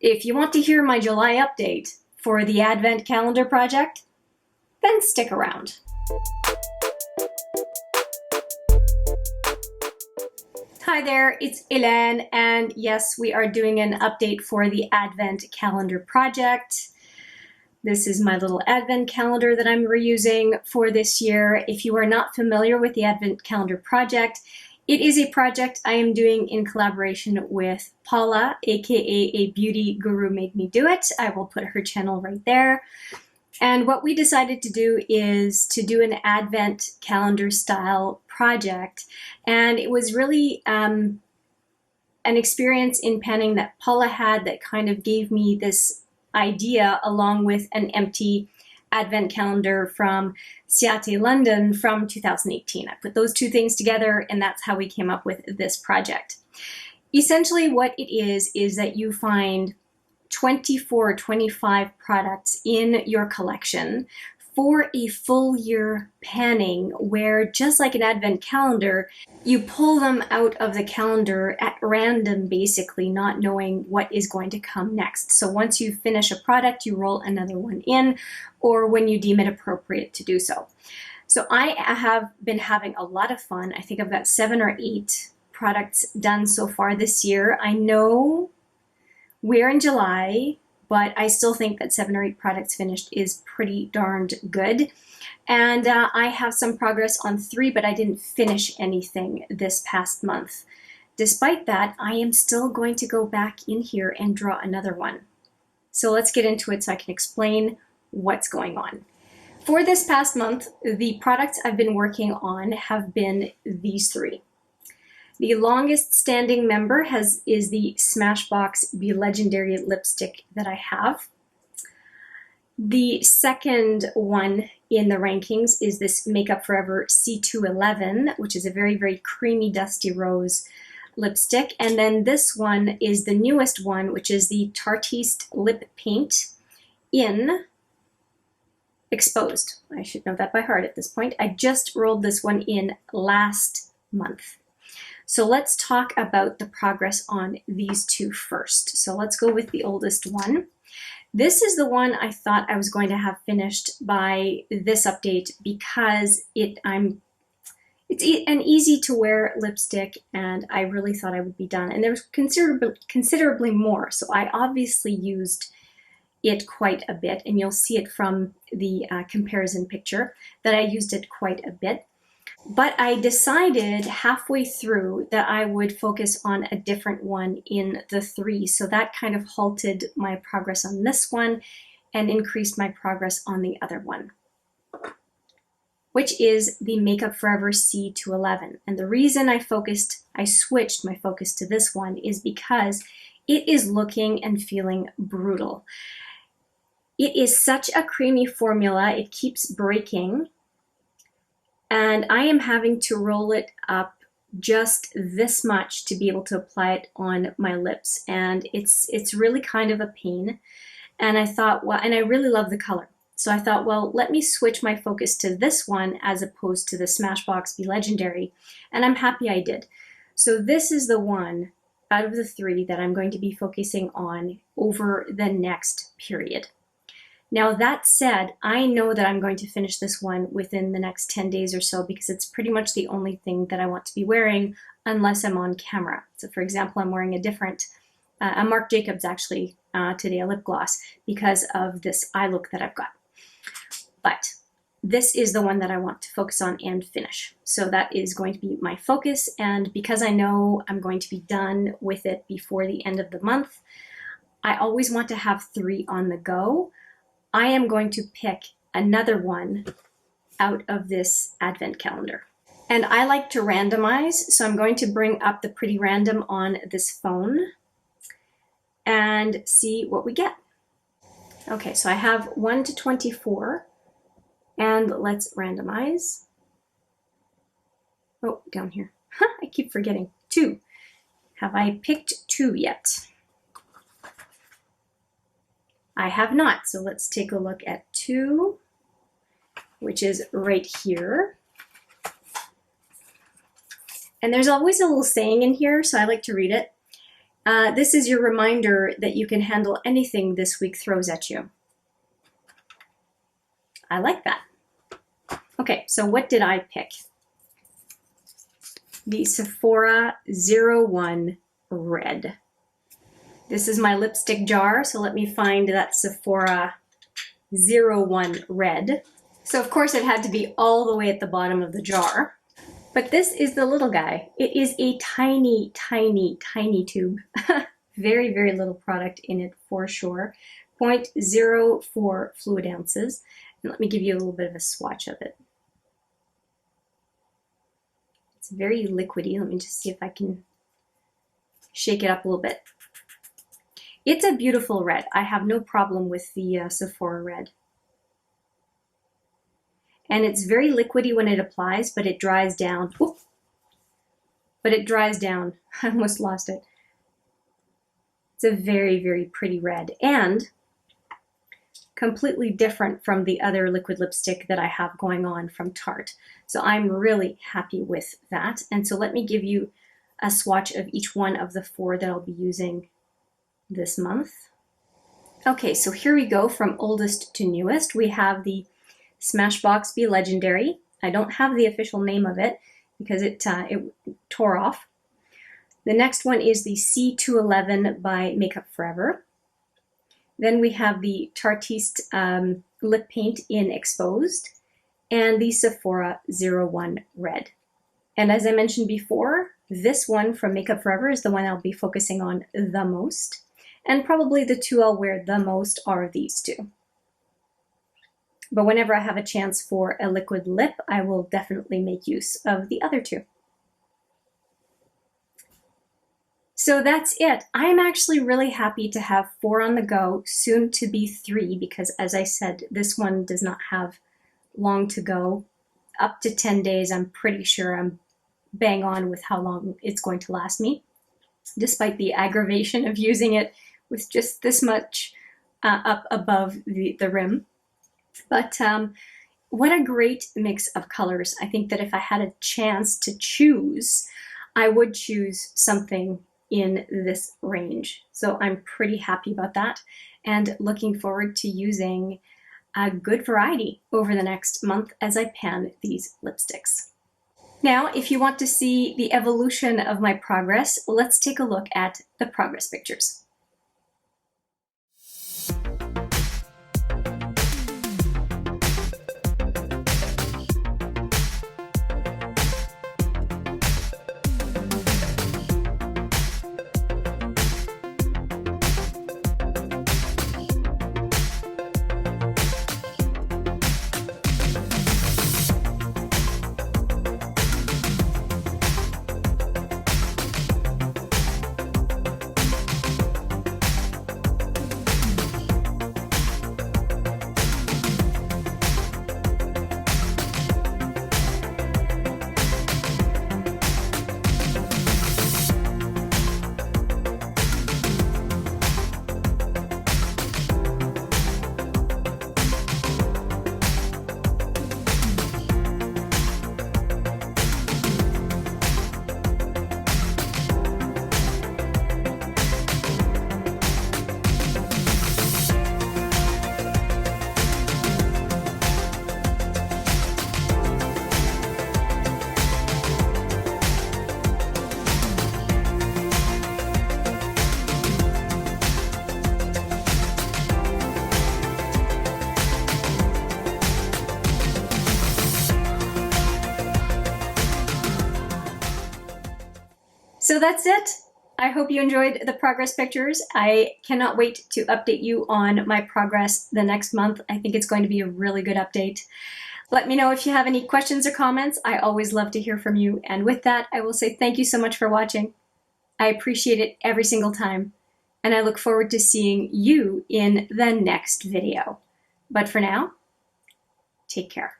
If you want to hear my July update for the Advent Calendar project, then stick around. Hi there, it's Hélène, and yes, we are doing an update for the Advent Calendar project. This is my little Advent calendar that I'm reusing for this year. If you are not familiar with the Advent Calendar project, it is a project I am doing in collaboration with Paula, aka A Beauty Guru Made Me Do It. I will put her channel right there. And what we decided to do is to do an Advent calendar style project. And it was really an experience in penning that Paula had that kind of gave me this idea, along with an empty Advent calendar from Seattle, London from 2018. I put those two things together, and that's how we came up with this project. Essentially what it is that you find 24 or 25 products in your collection for a full year panning, where just like an Advent calendar, you pull them out of the calendar at random, basically not knowing what is going to come next. So once you finish a product, you roll another one in, or when you deem it appropriate to do so. So I have been having a lot of fun. I think I've got 7 or 8 products done so far this year. I know we're in July, but I still think that 7 or 8 products finished is pretty darned good. And I have some progress on 3, but I didn't finish anything this past month. Despite that, I am still going to go back in here and draw another one. So let's get into it so I can explain what's going on. For this past month, the products I've been working on have been these 3. The longest standing member is the Smashbox Be Legendary lipstick that I have. The second one in the rankings is this Makeup Forever C211, which is a very, very creamy, dusty rose lipstick. And then this one is the newest one, which is the Tartiste Lip Paint in Exposed. I should know that by heart at this point. I just rolled this one in last month. So let's talk about the progress on these 2 first. So let's go with the oldest one. This is the one I thought I was going to have finished by this update because it's an easy to wear lipstick, and I really thought I would be done. And there was considerably more, so I obviously used it quite a bit, and you'll see it from the comparison picture that I used it quite a bit. But I decided halfway through that I would focus on a different one in the 3. So that kind of halted my progress on this one and increased my progress on the other one, which is the Makeup Forever C211. And the reason I switched my focus to this one is because it is looking and feeling brutal. It is such a creamy formula, it keeps breaking. And I am having to roll it up just this much to be able to apply it on my lips. And it's really kind of a pain. And I thought, well, and I really love the color. So I thought, well, let me switch my focus to this one as opposed to the Smashbox Be Legendary. And I'm happy I did. So this is the one out of the 3 that I'm going to be focusing on over the next period. Now that said, I know that I'm going to finish this one within the next 10 days or so because it's pretty much the only thing that I want to be wearing unless I'm on camera. So for example, I'm wearing a Marc Jacobs actually today, a lip gloss, because of this eye look that I've got. But this is the one that I want to focus on and finish. So that is going to be my focus, and because I know I'm going to be done with it before the end of the month, I always want to have 3 on the go. I am going to pick another one out of this Advent calendar. And I like to randomize, so I'm going to bring up the Pretty Random on this phone and see what we get. Okay, so I have 1 to 24, and let's randomize. Oh, down here. I keep forgetting. 2. Have I picked 2 yet? I have not, so let's take a look at 2, which is right here. And there's always a little saying in here, so I like to read it. This is your reminder that you can handle anything this week throws at you. I like that. Okay, so what did I pick? The Sephora 01 Red. This is my lipstick jar, so let me find that Sephora 01 Red. So of course it had to be all the way at the bottom of the jar. But this is the little guy. It is a tiny, tiny, tiny tube. Very, very little product in it for sure. 0.04 fluid ounces. And let me give you a little bit of a swatch of it. It's very liquidy. Let me just see if I can shake it up a little bit. It's a beautiful red. I have no problem with the Sephora red. And it's very liquidy when it applies, but it dries down. Ooh. But it dries down. I almost lost it. It's a very, very pretty red and completely different from the other liquid lipstick that I have going on from Tarte. So I'm really happy with that. And so let me give you a swatch of each one of the 4 that I'll be using this month. Okay, so here we go from oldest to newest. We have the Smashbox Be Legendary. I don't have the official name of it because it tore off. The next one is the C211 by Makeup Forever. Then we have the Tartiste Lip Paint in Exposed and the Sephora 01 Red. And as I mentioned before, this one from Makeup Forever is the one I'll be focusing on the most. And probably the 2 I'll wear the most are these 2. But whenever I have a chance for a liquid lip, I will definitely make use of the other 2. So that's it. I'm actually really happy to have 4 on the go, soon to be 3, because as I said, this one does not have long to go. Up to 10 days, I'm pretty sure I'm bang on with how long it's going to last me, despite the aggravation of using it with just this much up above the rim. But what a great mix of colors. I think that if I had a chance to choose, I would choose something in this range. So I'm pretty happy about that and looking forward to using a good variety over the next month as I pan these lipsticks. Now, if you want to see the evolution of my progress, let's take a look at the progress pictures. So that's it. I hope you enjoyed the progress pictures. I cannot wait to update you on my progress the next month. I think it's going to be a really good update. Let me know if you have any questions or comments. I always love to hear from you. And with that, I will say thank you so much for watching. I appreciate it every single time. And I look forward to seeing you in the next video. But for now, take care.